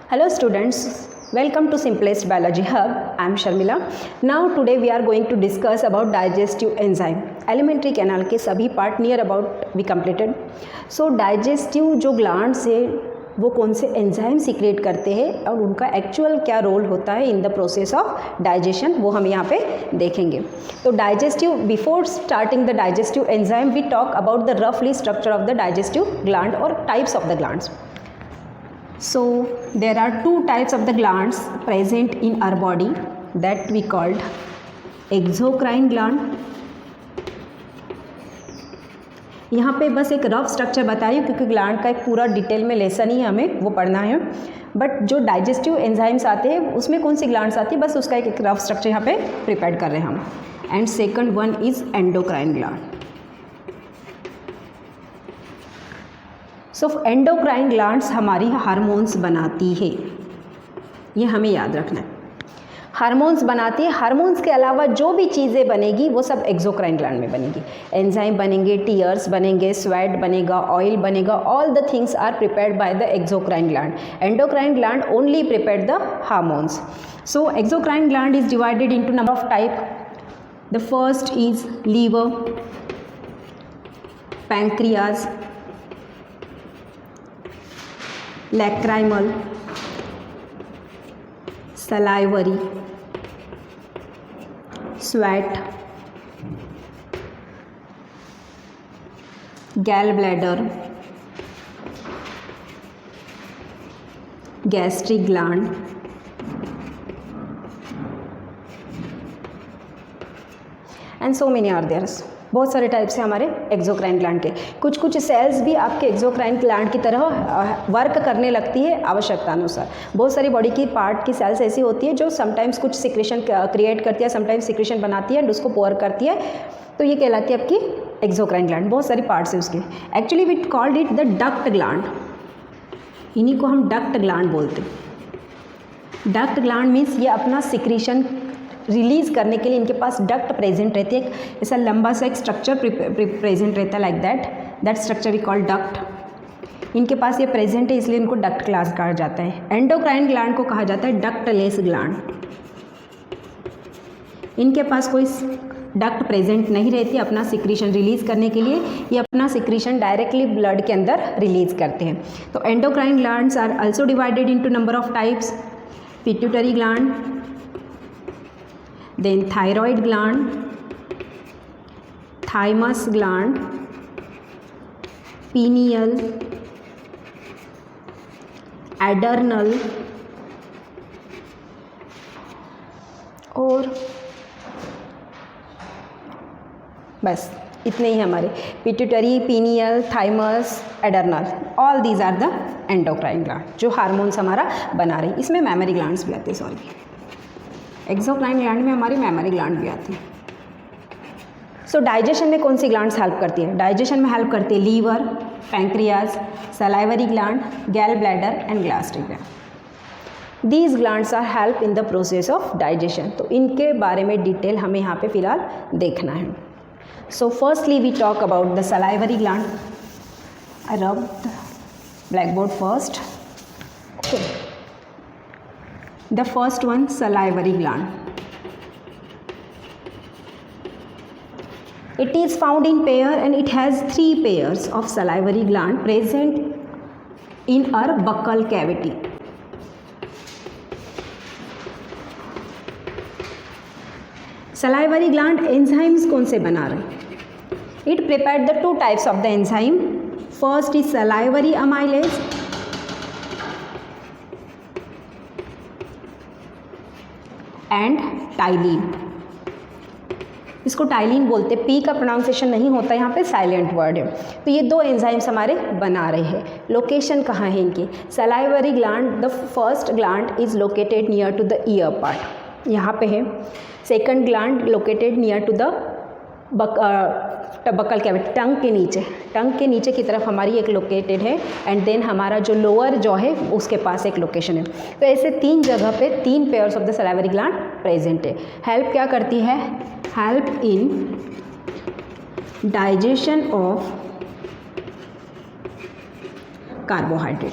Hello students, welcome to Simplest Biology Hub. I am Sharmila. Now today we are going to discuss about digestive enzyme. Elementary canal के सभी part near about we completed. So digestive जो glands है वो कौन से enzyme secret करते हैं और उनका एक्चुअल क्या रोल होता है in the process of digestion वो हम यहाँ पे देखेंगे. तो digestive before starting the digestive enzyme we talk about the रफली structure of the digestive gland और types of the glands. So there are two types of the glands present in our body that we called exocrine gland. यहाँ पे बस एक rough structure बताइए क्योंकि gland का एक पूरा डिटेल में लेसन ही हमें वो पढ़ना है. बट जो डाइजेस्टिव एंजाइम्स आते हैं उसमें कौन सी ग्लैंड्स आती है बस उसका एक रफ स्ट्रक्चर यहाँ पे प्रिपेयर कर रहे हैं हम. And second one is endocrine gland. So endocrine glands हमारी हार्मोन्स बनाती है, ये हमें याद रखना है. हार्मोन्स बनाती है. हार्मोन्स के अलावा जो भी चीज़ें बनेगी वो सब एक्सोक्राइन ग्लैंड में बनेगी. एंजाइम बनेंगे, टीयर्स बनेंगे, स्वेट बनेगा, ऑयल बनेगा. All the things are prepared by the exocrine gland. Endocrine gland only prepared the hormones. So exocrine gland is divided into number of type. The first is liver, pancreas, lacrimal, salivary, sweat, gallbladder, gastric gland, and so many are there. बहुत सारे types हैं हमारे exocrine gland के. कुछ कुछ sales भी आपके exocrine gland की तरह वर्क करने लगती है आवश्यकता अनुसार. बहुत सारी बॉडी की पार्ट की सेल्स ऐसी होती है जो समटाइम्स कुछ सिक्रेशन क्रिएट करती है, समटाइम्स सिक्रेशन बनाती है एंड उसको पोर करती है. तो ये कहलाती है आपकी एक्सोक्राइन ग्लैंड. बहुत सारी पार्ट्स है उसके. Actually we called it the duct gland. इन्हीं को हम डक्ट ग्लैंड बोलते हैं. डक्ट ग्लैंड मीन्स ये अपना सिक्रेशन रिलीज़ करने के लिए इनके पास डक्ट प्रेजेंट रहती है. ऐसा लंबा सा एक स्ट्रक्चर प्रेजेंट रहता है like that structure we call duct. इनके पास ये प्रेजेंट है इसलिए इनको डक्ट क्लास कहा जाता है. एंडोक्राइन ग्लैंड को कहा जाता है डक्टलेस ग्लैंड. इनके पास कोई डक्ट प्रेजेंट नहीं रहती अपना सिक्रीशन रिलीज़ करने के लिए. ये अपना सिक्रीशन डायरेक्टली ब्लड के अंदर रिलीज़ करते हैं. तो endocrine glands are also divided into number of types. Pituitary gland, then thyroid gland, thymus gland, pineal, adrenal और बस इतने ही हमारे pituitary, pineal, thymus, adrenal. All these are the endocrine gland जो हार्मोन्स हमारा बना रही. इसमें मेमोरी ग्लैंड्स भी आते हैं. सॉरी, एक्सोक्राइन ग्लैंड में हमारी मेमोरी ग्लैंड भी आती है. सो डाइजेशन में कौन सी ग्लैंड्स हेल्प करती है? डाइजेशन में हेल्प करती है liver, pancreas, salivary gland, gall bladder and gastric gland. These glands are help in the process of digestion. तो इनके बारे में डिटेल हमें यहाँ पे फिलहाल देखना है. So firstly we talk about the salivary gland. I rub the blackboard first. Okay, the first one, salivary gland. It is found in pair and it has 3 pairs of salivary gland present in our buccal cavity. salivary gland enzymes कौन से बना रहे? It prepared the 2 types of the enzyme. First is salivary amylase and ptyalin. इसको ptyalin बोलते. P का pronunciation नहीं होता यहाँ पे, साइलेंट वर्ड है. तो ये 2 एंजाइम्स हमारे बना रहे हैं. लोकेशन कहाँ है इनकी? Salivary gland, the first gland is located near to the ear part, यहाँ पे है. Second gland located near to the buccal cavity, tongue के नीचे की तरफ हमारी एक लोकेटेड है. एंड देन हमारा जो लोअर जॉ है उसके पास एक लोकेशन है. तो ऐसे 3 जगह पे 3 pairs of the salivary gland present है. हेल्प क्या करती है? Help in digestion of carbohydrate.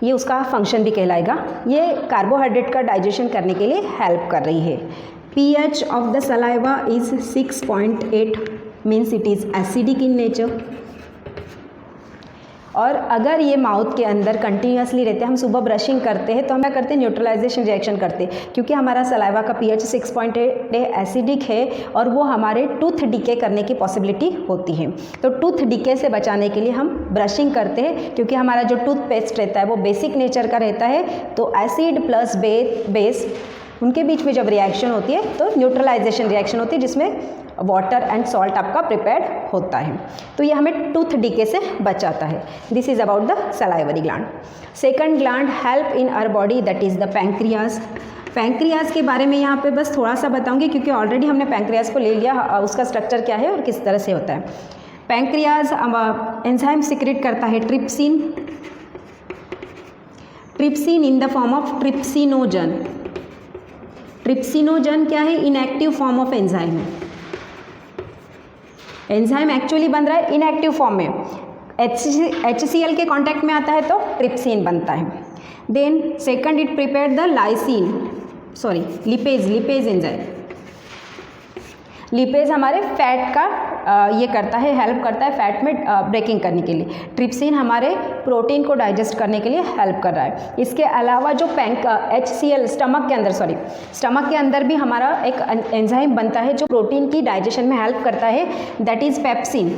ये उसका फंक्शन भी कहलाएगा। ये कार्बोहाइड्रेट का डाइजेशन करने के लिए हेल्प कर रही है। pH of the saliva is 6.8 means it is acidic in nature. और अगर ये माउथ के अंदर कंटिन्यूसली रहते हैं, हम सुबह ब्रशिंग करते हैं तो हम क्या करते हैं, न्यूट्रलाइजेशन रिएक्शन करते हैं, क्योंकि हमारा सलाइवा का pH 6.8 एसिडिक है और वो हमारे टूथ डिके करने की पॉसिबिलिटी होती है। तो टूथ डिके से बचाने के लिए हम ब्रशिंग करते हैं, क्योंकि हमारा जो टूथपेस्ट रहता है वो बेसिक नेचर का रहता है। तो एसिड प्लस बेस उनके बीच में जब रिएक्शन होती है तो न्यूट्रलाइजेशन रिएक्शन होती है, जिसमें वाटर एंड सॉल्ट आपका प्रिपेयर्ड होता है। तो ये हमें टूथ डिके से बचाता है। This is about the salivary gland. Second gland help in our body, that is the pancreas. Pancreas के बारे में यहाँ पे बस थोड़ा सा बताऊंगी, क्योंकि ऑलरेडी हमने पैंक्रियाज को ले लिया, उसका स्ट्रक्चर क्या है और किस तरह से होता है। पैंक्रियाज एंजाइम सिक्रेट करता है trypsin in the form of trypsinogen. Trypsinogen क्या है, इनएक्टिव फॉर्म ऑफ एंजाइम है। एंजाइम एक्चुअली बन रहा है इनएक्टिव फॉर्म में, HCl के कांटेक्ट में आता है तो ट्रिप्सिन बनता है। Then second it prepare the lipase enzyme. Lipase हमारे फैट का ये करता है, हेल्प करता है फैट में ब्रेकिंग करने के लिए। ट्रिप्सिन हमारे प्रोटीन को डाइजेस्ट करने के लिए हेल्प कर रहा है। इसके अलावा जो HCl स्टमक के अंदर भी हमारा एक एंजाइम बनता है जो प्रोटीन की डाइजेशन में हेल्प करता है, दैट इज़ पेप्सिन।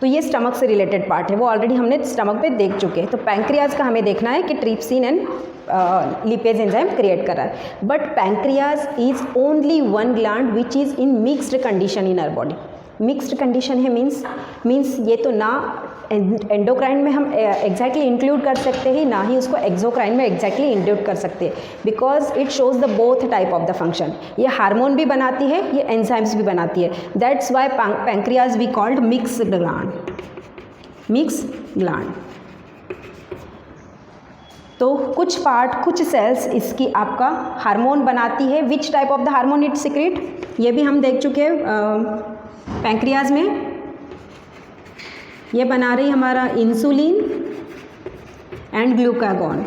तो ये स्टमक से रिलेटेड पार्ट है, वो ऑलरेडी हमने स्टमक पे देख चुके हैं। तो पैंक्रियाज का हमें देखना है कि trypsin and lipase enzyme create कर रहा है। But pancreas is only one gland which is in mixed condition in our body. Mixed condition है मीन्स ये तो ना एंडोक्राइन में हम एग्जैक्टली इंक्लूड कर सकते हैं, ना ही उसको एक्सोक्राइन में एग्जैक्टली इंक्लूड कर सकते हैं, because it shows the both type of the function. ये हार्मोन भी बनाती है, ये एंजाइम्स भी बनाती है। That's why pancreas we called mixed gland. तो कुछ सेल्स इसकी आपका हार्मोन बनाती है। Which type of the hormone it secrete, ये भी हम देख चुके हैं। पैंक्रियाज में ये बना रही हमारा insulin and glucagon,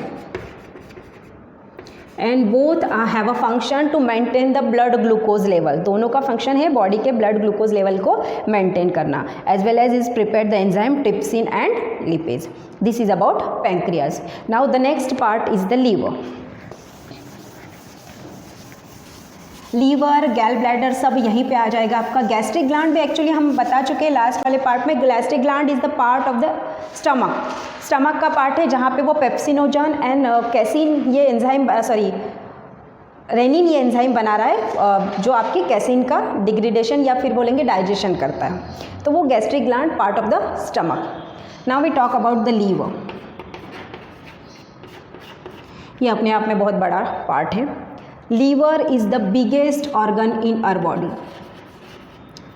and both have a function to maintain the blood glucose level. दोनों का फंक्शन है बॉडी के ब्लड ग्लूकोज लेवल को मेंटेन करना, as well as is prepare the enzyme trypsin and lipase. This is about pancreas. Now the next part is the liver, gall bladder सब यहीं पे आ जाएगा आपका। गैस्ट्रिक ग्लैंड भी एक्चुअली हम बता चुके हैं लास्ट वाले पार्ट में। Gastric gland is the part of the stomach का पार्ट है, जहाँ पे वो पेप्सिनोजन एंड कैसीन ये एंजाइम रेनिन ये एंजाइम बना रहा है, जो आपकी कैसीन का डिग्रेडेशन या फिर बोलेंगे डाइजेशन करता है। तो वो gastric gland part of the stomach. Now we talk about the liver. ये अपने आप में बहुत बड़ा पार्ट है। Liver is the biggest organ in our body,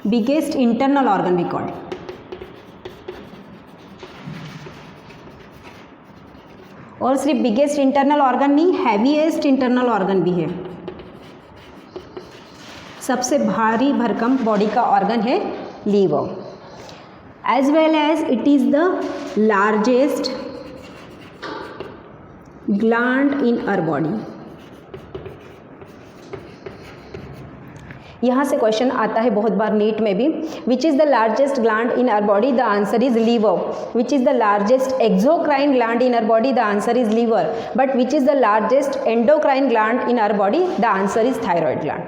biggest internal organ we call. और सिर्फ बिगेस्ट इंटरनल ऑर्गन नहीं, हैवीएस्ट इंटरनल ऑर्गन भी है। सबसे भारी भरकम बॉडी का ऑर्गन है liver, as well as it is the largest gland in our body. यहाँ से क्वेश्चन आता है बहुत बार नीट में भी, which is the largest gland in our body, the answer is liver. Which is the largest exocrine gland in our body, the answer is liver. But which is the largest endocrine gland in our body, the answer is thyroid gland.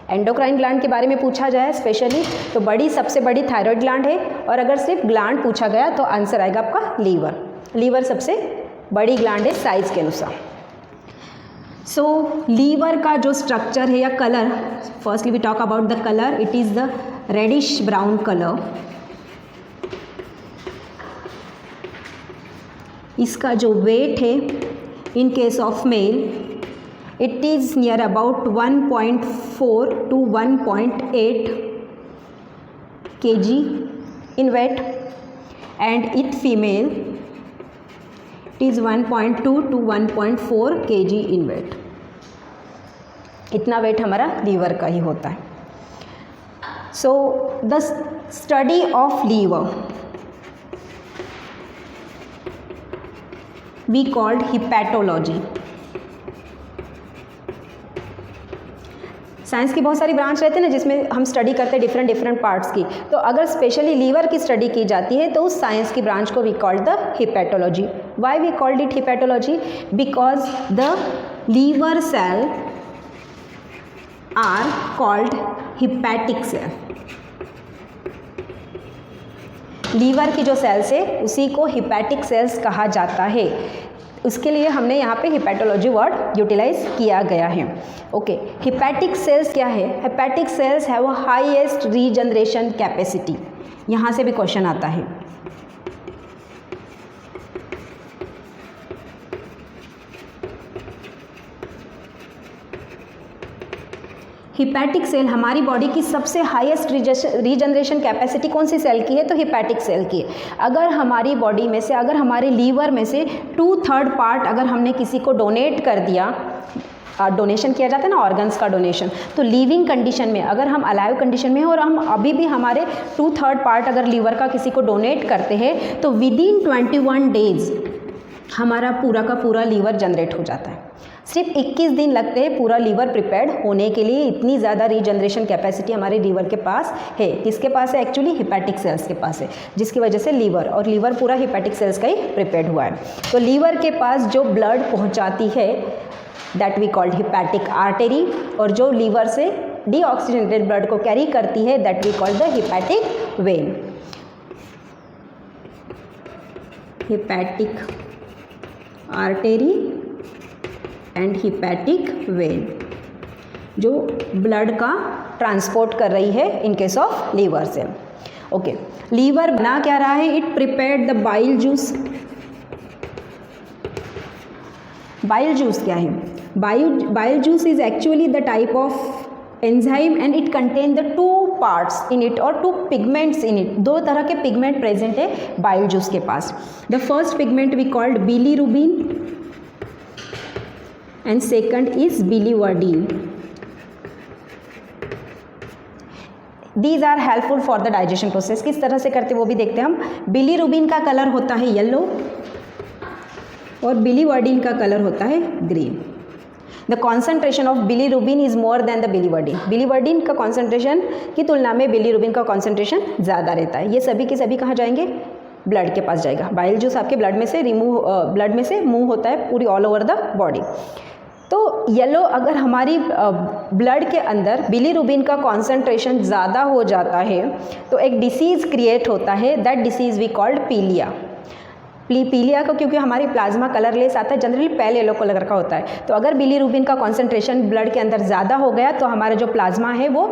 Endocrine gland के बारे में पूछा जाए specially तो सबसे बड़ी thyroid gland है, और अगर सिर्फ ग्लैंड पूछा गया तो आंसर आएगा आपका लीवर। लीवर सबसे बड़ी ग्लैंड है साइज के अनुसार। सो लीवर का जो स्ट्रक्चर है या colour, firstly we talk about the colour, it is the reddish brown colour. इसका जो वेट है in case of male, it is near about 1.4 to 1.8 kg in weight, and in female it is 1.2 to 1.4 kg in weight। इतना weight हमारा liver का ही होता है। So the study of liver, we called hepatology. Science की बहुत सारी branch रहती है ना, जिसमें हम स्टडी करते हैं डिफरेंट पार्ट्स की। तो अगर स्पेशली लीवर की स्टडी की जाती है तो उस साइंस की ब्रांच को we called the hepatology. Why we called it hepatology? Because the liver cell are called hepatic cell. Liver की जो सेल्स है उसी को हिपैटिक सेल्स कहा जाता है। उसके लिए हमने यहाँ पे हिपैटोलॉजी वर्ड यूटिलाइज किया गया है। ओके, हिपैटिक सेल्स क्या है? Hepatic cells have highest regeneration capacity. यहाँ से भी क्वेश्चन आता है। हिपैटिक सेल हमारी बॉडी की सबसे हाईएस्ट रीजनरेशन कैपेसिटी कौन सी सेल की है? तो हिपैटिक सेल की है। अगर हमारी बॉडी में से, अगर हमारे लीवर में से 2/3 पार्ट अगर हमने किसी को डोनेट कर दिया, डोनेशन किया जाता है ना ऑर्गन्स का डोनेशन, तो लिविंग कंडीशन में अगर हम अलाइव कंडीशन में हैं और हम अभी भी हमारे 2/3 पार्ट अगर लीवर का किसी को डोनेट करते हैं तो विदिन 21 डेज हमारा पूरा का पूरा लीवर जनरेट हो जाता है। सिर्फ 21 दिन लगते हैं पूरा लीवर प्रिपेयर्ड होने के लिए। इतनी ज़्यादा रीजनरेशन कैपेसिटी हमारे लीवर के पास है। किसके पास है? एक्चुअली हिपैटिक सेल्स के पास है, जिसकी वजह से लीवर पूरा हिपैटिक सेल्स का ही प्रिपेयर्ड हुआ है। तो लीवर के पास जो ब्लड पहुंचाती है that we called hepatic artery, और जो लीवर से डीऑक्सीजनेटेड ब्लड को कैरी करती है that we called the hepatic vein. Hepatic artery and hepatic vein जो ब्लड का ट्रांसपोर्ट कर रही है इन केस ऑफ लीवर से। ओके, लीवर बना क्या रहा है? It prepared the bile juice. Bile juice क्या है? Bile juice is actually the type of enzyme and it contain the 2 parts in it और 2 पिगमेंट्स इन इट। 2 तरह के पिगमेंट प्रेजेंट है बाइल जूस के पास। The first pigment we called bilirubin and second is biliverdin. These are helpful for the digestion process. किस तरह से करते वो भी देखते हैं हम। बिलीरुबिन का कलर होता है येलो और बिलीवर्डिन का कलर होता है green. The concentration of bilirubin is more than the biliverdin. Biliverdin का कॉन्सेंट्रेशन की तुलना में बिलीरुबिन का कॉन्सेंट्रेशन ज़्यादा रहता है। ये सभी के सभी कहाँ जाएंगे? ब्लड के पास जाएगा। बाइल जूस आपके ब्लड में से मूव होता है पूरी ऑल ओवर द बॉडी। तो येलो, अगर हमारी ब्लड के अंदर बिलीरुबिन का कॉन्सेंट्रेशन ज़्यादा हो जाता है तो एक डिसीज़ क्रिएट होता है। दैट डिसीज़ वी कॉल्ड पीलिया। पीलिया को क्योंकि हमारी प्लाज्मा कलरलेस आता है, जनरली पेल येलो कलर का होता है। तो अगर बिलीरुबिन का कॉन्सेंट्रेशन ब्लड के अंदर ज़्यादा हो गया तो हमारा जो प्लाज्मा है वो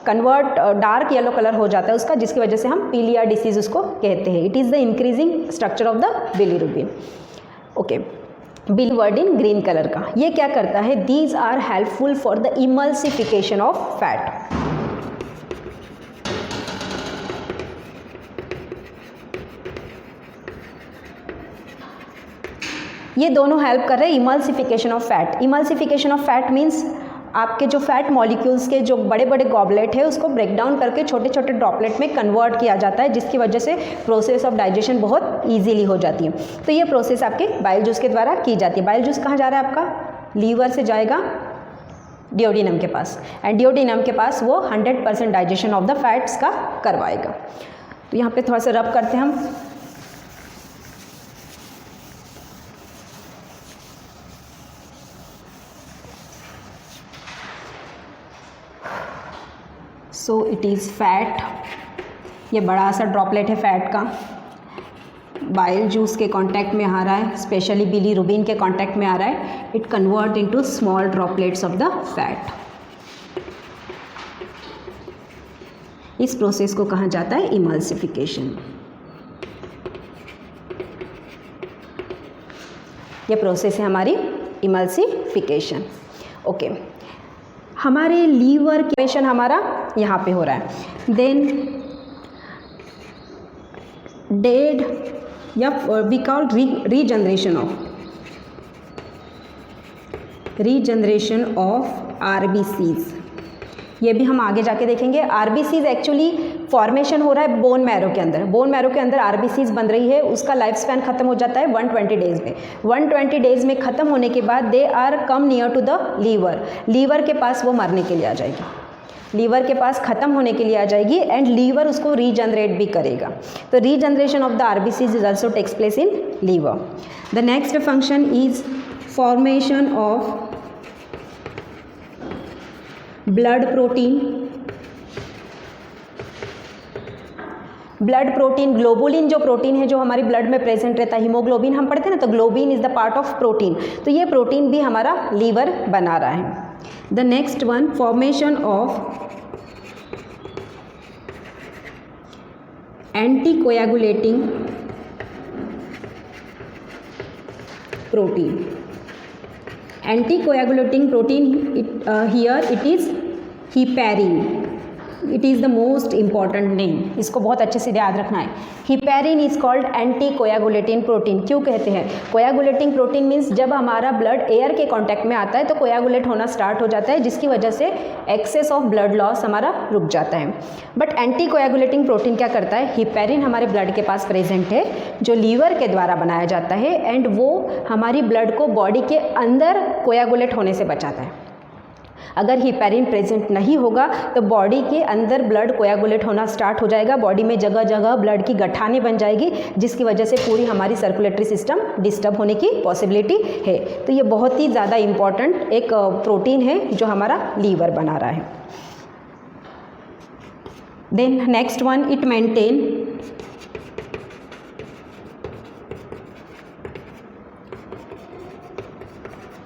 कन्वर्ट डार्क येलो कलर हो जाता है उसका, जिसकी वजह से हम पीलिया डिसीज़ उसको कहते हैं। It is the increasing structure of the bilirubin. Okay, biliverdin green colour का, ये क्या करता है? These are helpful for the emulsification of fat. ये दोनों हेल्प कर रहे हैं emulsification of fat. Emulsification of fat means आपके जो फैट मॉलिक्यूल्स के जो बड़े बड़े गॉबलेट है उसको ब्रेक डाउन करके छोटे छोटे ड्रॉपलेट में कन्वर्ट किया जाता है, जिसकी वजह से प्रोसेस ऑफ डाइजेशन बहुत ईजीली हो जाती है। तो ये प्रोसेस आपके बाइल जूस के द्वारा की जाती है। बाइल जूस कहाँ जा रहा है आपका? लीवर से जाएगा डियोडिनम के पास, एंड डियोडिनम के पास वो 100% डाइजेशन ऑफ द फैट्स का करवाएगा। तो यहाँ पे थोड़ा सा रब करते हैं हम। So it is fat. ये बड़ा सा ड्रॉपलेट है फैट का, बाइल जूस के कांटेक्ट में आ रहा है, स्पेशली बिलीरुबिन के कांटेक्ट में आ रहा है। It convert into small droplets of the fat. इस प्रोसेस को कहा जाता है इमल्सिफिकेशन। ये प्रोसेस है हमारी इमल्सिफिकेशन। ओके, हमारे लीवर क्वेश्चन हमारा यहाँ पे हो रहा है। देन डेड या we call regeneration of RBCs. ये भी हम आगे जाके देखेंगे। आरबीसीज एक्चुअली फॉर्मेशन हो रहा है बोन मैरो के अंदर, बोन मैरो के अंदर आरबीसीज बन रही है, उसका लाइफ स्पैन खत्म हो जाता है 120 डेज में। 120 डेज में ख़त्म होने के बाद they are come near to the liver, liver के पास वो मरने के लिए आ जाएगी, लीवर के पास ख़त्म होने के लिए आ जाएगी एंड लीवर उसको रीजनरेट भी करेगा। तो regeneration of the RBCs is also takes place in liver. The next function is formation of blood protein. Blood protein, globulin जो प्रोटीन है जो हमारी ब्लड में प्रेजेंट रहता है, हीमोग्लोबिन हम पढ़ते हैं ना, तो globin is the part of protein, तो ये प्रोटीन भी हमारा लीवर बना रहा है। The next one, formation of anticoagulating protein. Anticoagulating protein here it is heparin, it is the most important name, इसको बहुत अच्छे से याद रखना है। Heparin is called anti coagulating protein. क्यों कहते हैं? कोयागुलेटिंग प्रोटीन मीन्स जब हमारा ब्लड एयर के कांटेक्ट में आता है तो कोयागुलेट होना स्टार्ट हो जाता है, जिसकी वजह से एक्सेस ऑफ ब्लड लॉस हमारा रुक जाता है। बट एंटी कोयागुलेटिंग प्रोटीन क्या करता है? हिपैरिन हमारे ब्लड के पास प्रेजेंट है जो लीवर के द्वारा बनाया जाता है एंड वो हमारी ब्लड को बॉडी के अंदर कोयागुलेट होने से बचाता है। अगर हिपैरिन प्रेजेंट नहीं होगा तो बॉडी के अंदर ब्लड कोयागुलेट होना स्टार्ट हो जाएगा, बॉडी में जगह जगह ब्लड की गठाने बन जाएगी, जिसकी वजह से पूरी हमारी सर्कुलेटरी सिस्टम डिस्टर्ब होने की पॉसिबिलिटी है। तो ये बहुत ही ज़्यादा इम्पॉर्टेंट एक प्रोटीन है जो हमारा लीवर बना रहा है। Then next one, it maintain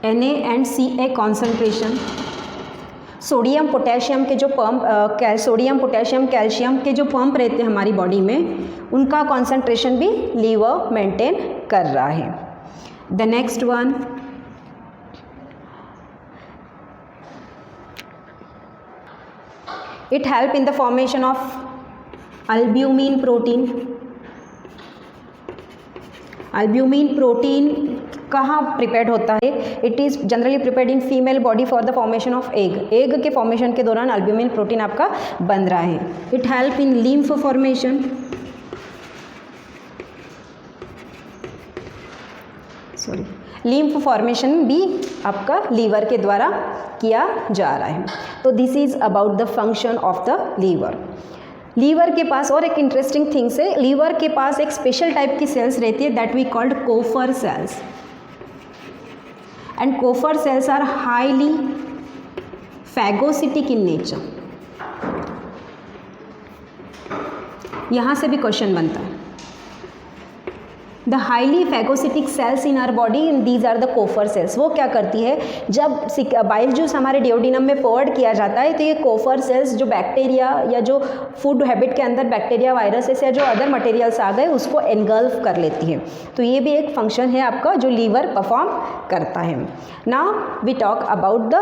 Na and Ca concentration. Sodium potassium के जो पंप सोडियम पोटेशियम कैल्शियम के जो पंप रहते हैं हमारी बॉडी में, उनका कॉन्सेंट्रेशन भी लीवर मेंटेन कर रहा है। The next one, it help in the formation of albumin protein. Albumin protein कहाँ प्रिपेयर्ड होता है? It is generally prepared in female body for the formation of egg. Egg के फॉर्मेशन के दौरान अल्ब्यूमिन प्रोटीन आपका बन रहा है। It help in lymph formation, lymph formation भी आपका लीवर के द्वारा किया जा रहा है। तो this is about the function of the liver. Liver के पास और एक इंटरेस्टिंग थिंग्स है, लीवर के पास एक स्पेशल टाइप की सेल्स रहती है that we called Kupffer cells, and Kupffer cells are highly phagocytic in nature. यहाँ से भी क्वेश्चन बनता है, the highly phagocytic cells in our body, these are the Kupffer cells. वो क्या करती है, जब बाइल जूस हमारे डिओडिनम में पोर्ड किया जाता है तो ये कोफर सेल्स जो बैक्टीरिया या जो फूड हैबिट के अंदर बैक्टीरिया, वायरसेस या जो अदर मटेरियल्स आ गए उसको एनगल्फ कर लेती है। तो ये भी एक फंक्शन है आपका जो लीवर परफॉर्म करता है। Now we talk about the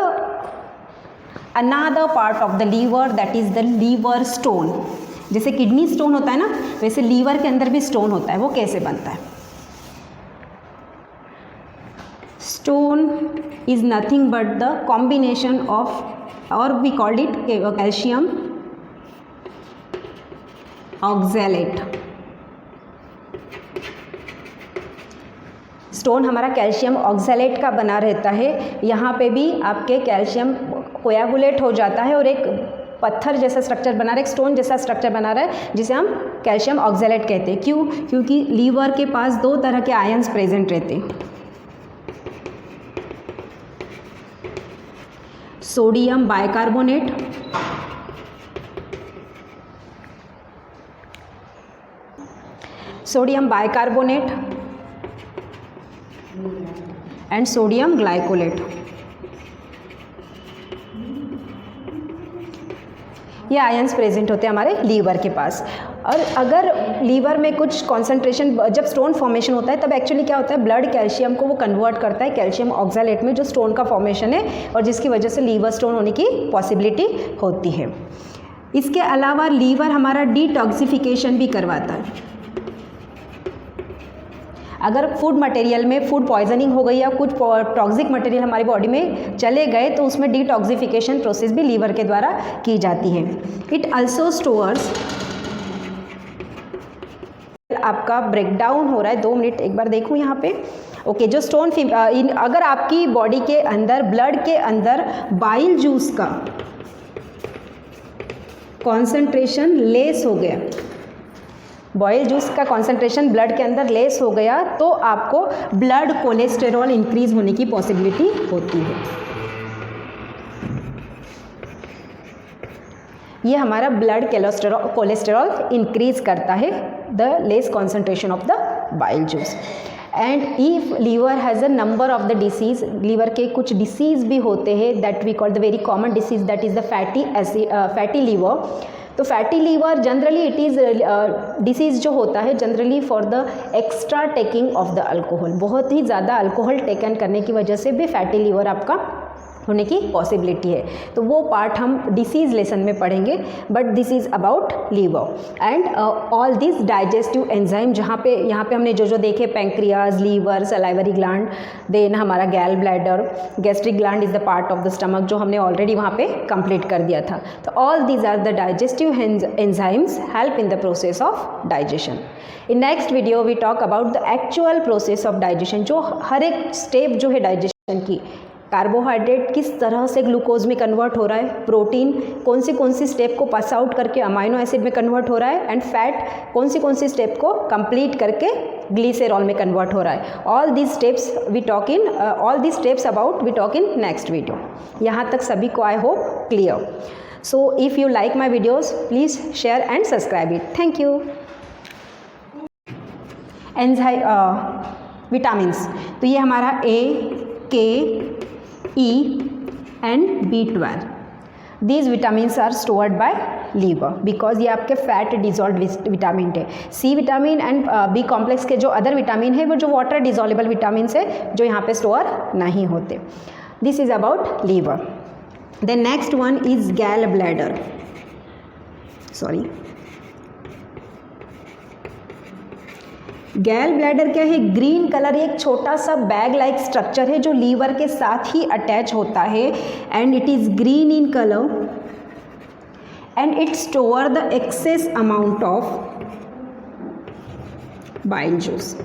another part of the liver, that is the liver stone. जैसे किडनी स्टोन होता है ना, वैसे लीवर के अंदर भी स्टोन होता है। वो कैसे बनता है? Stone is nothing but the combination of, or we called it calcium oxalate. Stone हमारा कैल्शियम ऑक्सैलेट का बना रहता है। यहाँ पे भी आपके कैल्शियम कोयागुलेट हो जाता है और एक पत्थर जैसा स्ट्रक्चर बना रहा है, एक स्टोन जैसा स्ट्रक्चर बना रहा है जिसे हम कैल्शियम ऑक्सैलेट कहते हैं। क्यों? क्योंकि लीवर के पास दो तरह के आयंस प्रेजेंट रहते हैं, sodium bicarbonate and sodium glycolate. ये आयंस प्रेजेंट होते हैं हमारे लीवर के पास। और अगर लीवर में कुछ कॉन्सेंट्रेशन, जब स्टोन फॉर्मेशन होता है तब एक्चुअली क्या होता है, ब्लड कैल्शियम को वो कन्वर्ट करता है कैल्शियम ऑक्सैलेट में, जो स्टोन का फॉर्मेशन है और जिसकी वजह से लीवर स्टोन होने की पॉसिबिलिटी होती है। इसके अलावा लीवर हमारा डिटॉक्सिफिकेशन भी करवाता है। अगर फूड मटेरियल में फूड पॉइजनिंग हो गई या कुछ टॉक्सिक मटेरियल हमारी बॉडी में चले गए तो उसमें डिटॉक्सिफिकेशन प्रोसेस भी लीवर के द्वारा की जाती है। इट अल्सो स्टोर्स आपका ब्रेक डाउन हो रहा है। 2 मिनट एक बार देखूँ यहाँ पे। ओके, जो स्टोन अगर आपकी बॉडी के अंदर, ब्लड के अंदर बाइल जूस का कॉन्सेंट्रेशन लेस हो गया, बॉयल जूस का कॉन्सेंट्रेशन ब्लड के अंदर लेस हो गया, तो आपको ब्लड कोलेस्टेरॉल इंक्रीज होने की पॉसिबिलिटी होती है। ये हमारा ब्लड कोलेस्टेरॉल इंक्रीज करता है, the less concentration of the bile juice. And if liver has a number of the disease, liver के कुछ डिसीज़ भी होते हैं that we call the very common disease, that is the fatty liver. तो fatty liver generally it is disease जो होता है generally for the extra taking of the alcohol, बहुत ही ज़्यादा अल्कोहल टेकन करने की वजह से भी फैटी लीवर आपका होने की पॉसिबिलिटी है। तो वो पार्ट हम डिसीज़ लेसन में पढ़ेंगे, but this is about liver and all this digestive enzyme, जहाँ पे यहाँ पे हमने जो जो देखे, pancreas, liver, salivary gland, then हमारा gall bladder, gastric gland is the part of the stomach, जो हमने ऑलरेडी वहाँ पे कंप्लीट कर दिया था। तो all these are the digestive enzymes help in the process of digestion. In next video we talk about the actual process of digestion, जो हर एक स्टेप जो है डाइजेशन की, कार्बोहाइड्रेट किस तरह से ग्लूकोज में कन्वर्ट हो रहा है, प्रोटीन कौन सी स्टेप को पास आउट करके अमाइनो एसिड में कन्वर्ट हो रहा है, एंड फैट कौन सी स्टेप को कंप्लीट करके ग्लिसरॉल में कन्वर्ट हो रहा है। All these steps we talk in next video. यहाँ तक सभी को I hope clear. So if you like my videos please share and subscribe it. Thank you. Vitamins, तो ये हमारा A, K, E and B12, these vitamins are stored by liver because ये आपके fat dissolve vitamin है। C vitamin and B complex के जो other vitamin है वो जो वाटर डिजॉल्वेबल विटामिन है, जो यहाँ पे स्टोर नहीं होते। This is about liver. Then next one is gall bladder, sorry, gall bladder क्या है? ग्रीन कलर, एक छोटा सा बैग लाइक स्ट्रक्चर है जो लीवर के साथ ही अटैच होता है, and it is green in colour and it store the access amount of bile juice.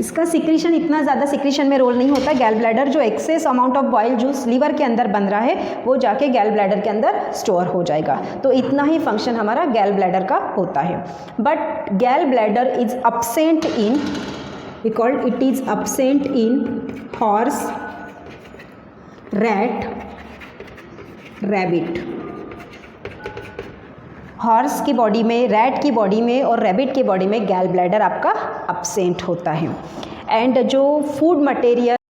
इसका सिक्रीशन, इतना ज़्यादा सिक्रीशन में रोल नहीं होता। गैल ब्लैडर जो excess amount of bile juice liver के अंदर बन रहा है वो जाके गैल ब्लैडर के अंदर स्टोर हो जाएगा। तो इतना ही फंक्शन हमारा गैल ब्लैडर का होता है। But gall bladder is absent in, we called it is absent in horse, rat, rabbit. Horse की बॉडी में, रैट की बॉडी में और रैबिट की बॉडी में गैल ब्लैडर आपका अब्सेंट होता है। एंड जो फूड मटेरियल